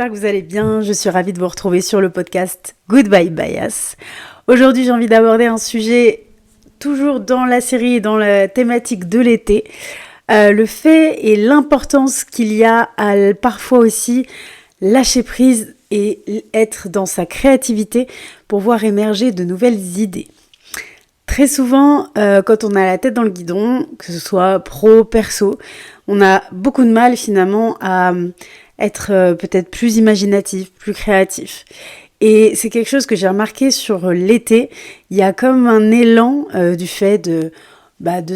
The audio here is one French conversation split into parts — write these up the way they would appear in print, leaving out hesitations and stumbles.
j'espère que vous allez bien. Je suis ravie de vous retrouver sur le podcast Goodbye Bias. Aujourd'hui, j'ai envie d'aborder un sujet toujours dans la série et dans la thématique de l'été. Le fait et l'importance qu'il y a à parfois aussi lâcher prise et être dans sa créativité pour voir émerger de nouvelles idées. Très souvent, quand on a la tête dans le guidon, que ce soit pro, perso, on a beaucoup de mal finalement à être peut-être plus imaginatif, plus créatif. Et c'est quelque chose que j'ai remarqué sur l'été. Il y a comme un élan du fait de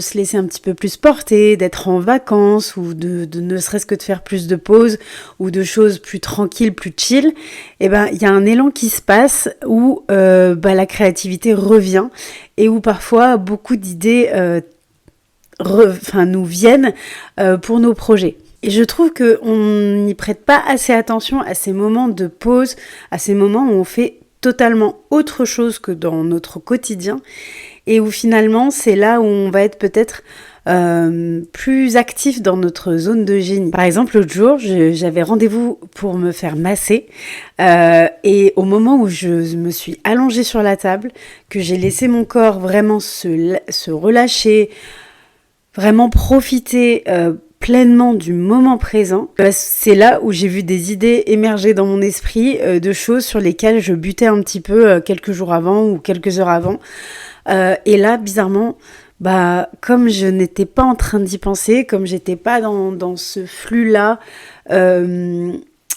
se laisser un petit peu plus porter, d'être en vacances ou de ne serait-ce que de faire plus de pauses ou de choses plus tranquilles, plus chill. Et il y a un élan qui se passe où la créativité revient et où parfois beaucoup d'idées nous viennent pour nos projets. Et je trouve qu'on n'y prête pas assez attention à ces moments de pause, à ces moments où on fait totalement autre chose que dans notre quotidien et où finalement c'est là où on va être peut-être plus actif dans notre zone de génie. Par exemple, l'autre jour, j'avais rendez-vous pour me faire masser et au moment où je me suis allongée sur la table, que j'ai laissé mon corps vraiment se relâcher, vraiment profiter pleinement du moment présent, c'est là où j'ai vu des idées émerger dans mon esprit de choses sur lesquelles je butais un petit peu quelques jours avant ou quelques heures avant. Et là, bizarrement, comme je n'étais pas en train d'y penser, comme j'étais pas dans ce flux-là,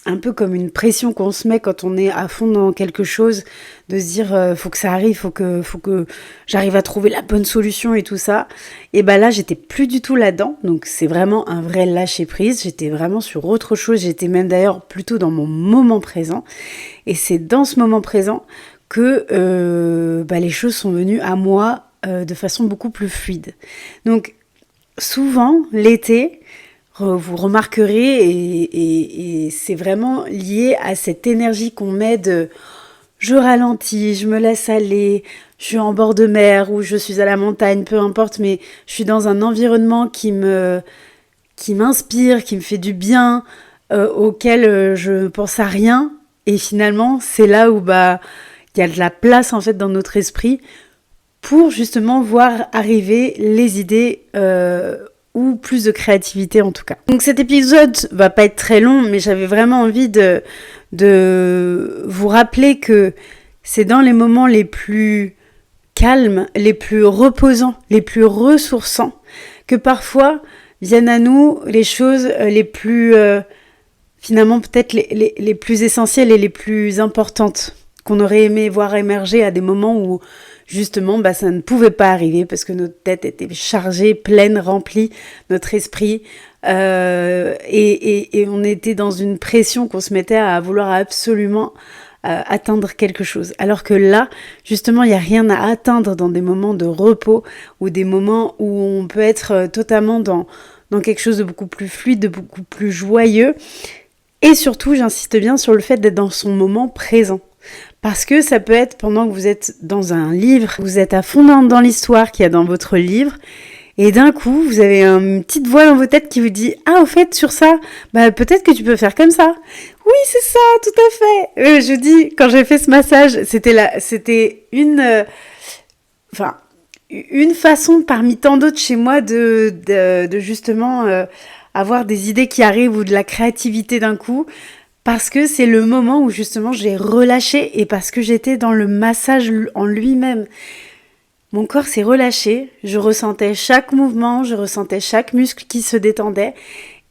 un peu comme une pression qu'on se met quand on est à fond dans quelque chose, de se dire faut que ça arrive, faut que j'arrive à trouver la bonne solution et tout ça. Et là, j'étais plus du tout là-dedans, donc c'est vraiment un vrai lâcher prise. J'étais vraiment sur autre chose, j'étais même d'ailleurs plutôt dans mon moment présent. Et c'est dans ce moment présent que les choses sont venues à moi de façon beaucoup plus fluide. Donc souvent, l'été, vous remarquerez, et c'est vraiment lié à cette énergie qu'on met de je ralentis, je me laisse aller, je suis en bord de mer ou je suis à la montagne, peu importe, mais je suis dans un environnement qui m'inspire, qui me fait du bien, auquel je pense à rien. Et finalement, c'est là où il y a de la place en fait dans notre esprit pour justement voir arriver les idées ou plus de créativité en tout cas. Donc cet épisode va pas être très long, mais j'avais vraiment envie de vous rappeler que c'est dans les moments les plus calmes, les plus reposants, les plus ressourçants, que parfois viennent à nous les choses les plus, finalement peut-être les plus essentielles et les plus importantes, qu'on aurait aimé voir émerger à des moments où justement ça ne pouvait pas arriver parce que notre tête était chargée, pleine, remplie, notre esprit et on était dans une pression qu'on se mettait à vouloir absolument atteindre quelque chose. Alors que là, justement, il n'y a rien à atteindre dans des moments de repos ou des moments où on peut être totalement dans quelque chose de beaucoup plus fluide, de beaucoup plus joyeux. Et surtout, j'insiste bien sur le fait d'être dans son moment présent. Parce que ça peut être pendant que vous êtes dans un livre, vous êtes à fond dans l'histoire qu'il y a dans votre livre, et d'un coup, vous avez une petite voix dans votre tête qui vous dit « Ah, au fait, sur ça, peut-être que tu peux faire comme ça. » Oui, c'est ça, tout à fait. Je dis, quand j'ai fait ce massage, c'était une façon parmi tant d'autres chez moi de justement avoir des idées qui arrivent ou de la créativité d'un coup. Parce que c'est le moment où justement j'ai relâché et parce que j'étais dans le massage en lui-même. Mon corps s'est relâché, je ressentais chaque mouvement, je ressentais chaque muscle qui se détendait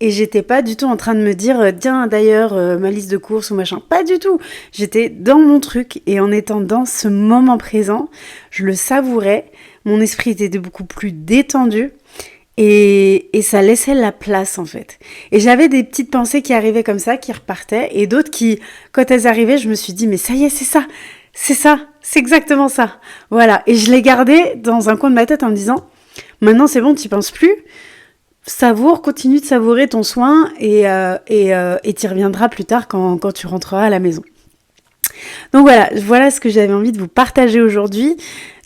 et j'étais pas du tout en train de me dire tiens d'ailleurs ma liste de courses ou machin, pas du tout. J'étais dans mon truc et en étant dans ce moment présent, je le savourais, mon esprit était beaucoup plus détendu. Et ça laissait la place en fait. Et j'avais des petites pensées qui arrivaient comme ça, qui repartaient, et d'autres qui, quand elles arrivaient, je me suis dit mais ça y est, c'est exactement ça. Voilà. Et je l'ai gardé dans un coin de ma tête en me disant maintenant c'est bon, t'y penses plus. Savoure, continue de savourer ton soin et t'y reviendras plus tard quand tu rentreras à la maison. Donc voilà ce que j'avais envie de vous partager aujourd'hui.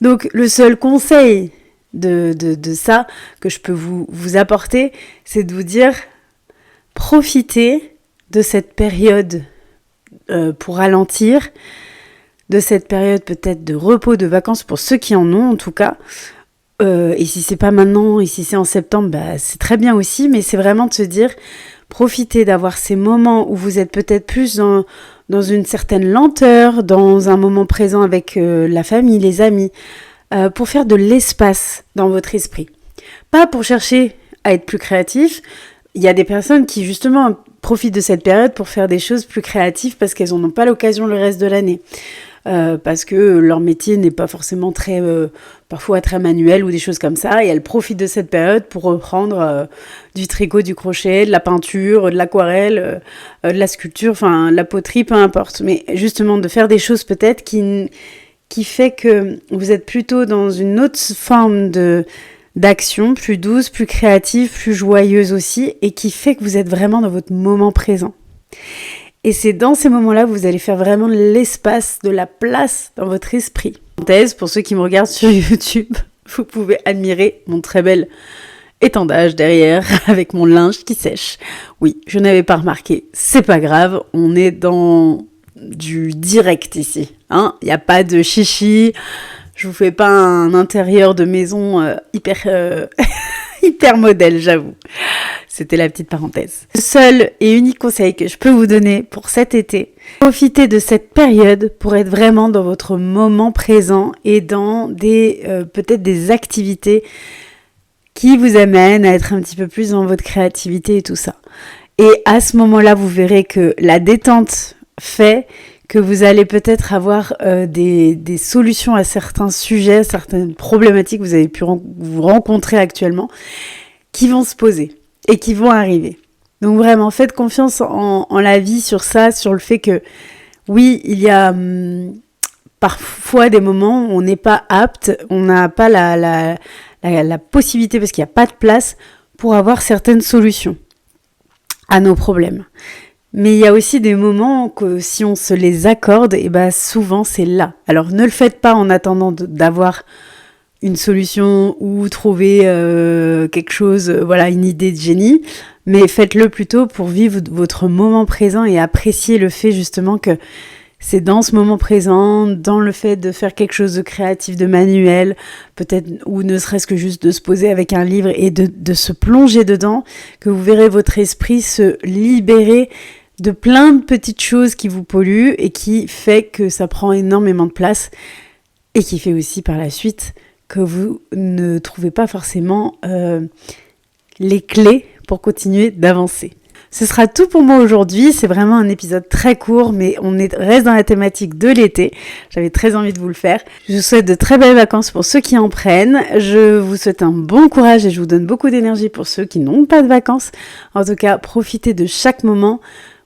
Donc le seul conseil de ça que je peux vous apporter, c'est de vous dire profitez de cette période pour ralentir, de cette période peut-être de repos, de vacances, pour ceux qui en ont en tout cas. Et si c'est pas maintenant, et si c'est en septembre, c'est très bien aussi, mais c'est vraiment de se dire, profitez d'avoir ces moments où vous êtes peut-être plus dans une certaine lenteur, dans un moment présent avec la famille, les amis, pour faire de l'espace dans votre esprit. Pas pour chercher à être plus créatif. Il y a des personnes qui justement profitent de cette période pour faire des choses plus créatives parce qu'elles n'en ont pas l'occasion le reste de l'année. Parce que leur métier n'est pas forcément parfois très manuel ou des choses comme ça, et elles profitent de cette période pour reprendre du tricot, du crochet, de la peinture, de l'aquarelle, de la sculpture, enfin la poterie, peu importe. Mais justement de faire des choses peut-être qui fait que vous êtes plutôt dans une autre forme d'action, plus douce, plus créative, plus joyeuse aussi, et qui fait que vous êtes vraiment dans votre moment présent. Et c'est dans ces moments-là que vous allez faire vraiment de l'espace, de la place dans votre esprit. Pour ceux qui me regardent sur YouTube, vous pouvez admirer mon très bel étendage derrière avec mon linge qui sèche. Oui, je n'avais pas remarqué, c'est pas grave, on est dans du direct ici. Il n'y a pas de chichi, je vous fais pas un intérieur de maison hyper modèle, j'avoue. C'était la petite parenthèse. Le seul et unique conseil que je peux vous donner pour cet été, profitez de cette période pour être vraiment dans votre moment présent et dans peut-être des activités qui vous amènent à être un petit peu plus dans votre créativité et tout ça. Et à ce moment-là, vous verrez que la détente fait que vous allez peut-être avoir des solutions à certains sujets, certaines problématiques que vous avez pu vous rencontrer actuellement, qui vont se poser et qui vont arriver. Donc vraiment, faites confiance en la vie sur ça, sur le fait que, oui, il y a parfois des moments où on n'est pas apte, on n'a pas la possibilité, parce qu'il n'y a pas de place, pour avoir certaines solutions à nos problèmes. Mais il y a aussi des moments que si on se les accorde, et souvent c'est là. Alors ne le faites pas en attendant d'avoir une solution ou trouver quelque chose, une idée de génie, mais faites-le plutôt pour vivre votre moment présent et apprécier le fait justement que c'est dans ce moment présent, dans le fait de faire quelque chose de créatif, de manuel, peut-être, ou ne serait-ce que juste de se poser avec un livre et de se plonger dedans, que vous verrez votre esprit se libérer de plein de petites choses qui vous polluent et qui fait que ça prend énormément de place et qui fait aussi par la suite que vous ne trouvez pas forcément les clés pour continuer d'avancer. Ce sera tout pour moi aujourd'hui, c'est vraiment un épisode très court, mais reste dans la thématique de l'été. J'avais très envie de vous le faire. Je vous souhaite de très belles vacances pour ceux qui en prennent. Je vous souhaite un bon courage et je vous donne beaucoup d'énergie pour ceux qui n'ont pas de vacances. En tout cas, profitez de chaque moment.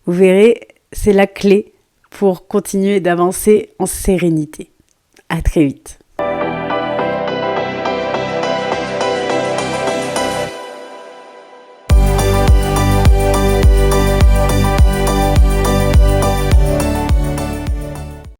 Vous verrez, c'est la clé pour continuer d'avancer en sérénité. À très vite.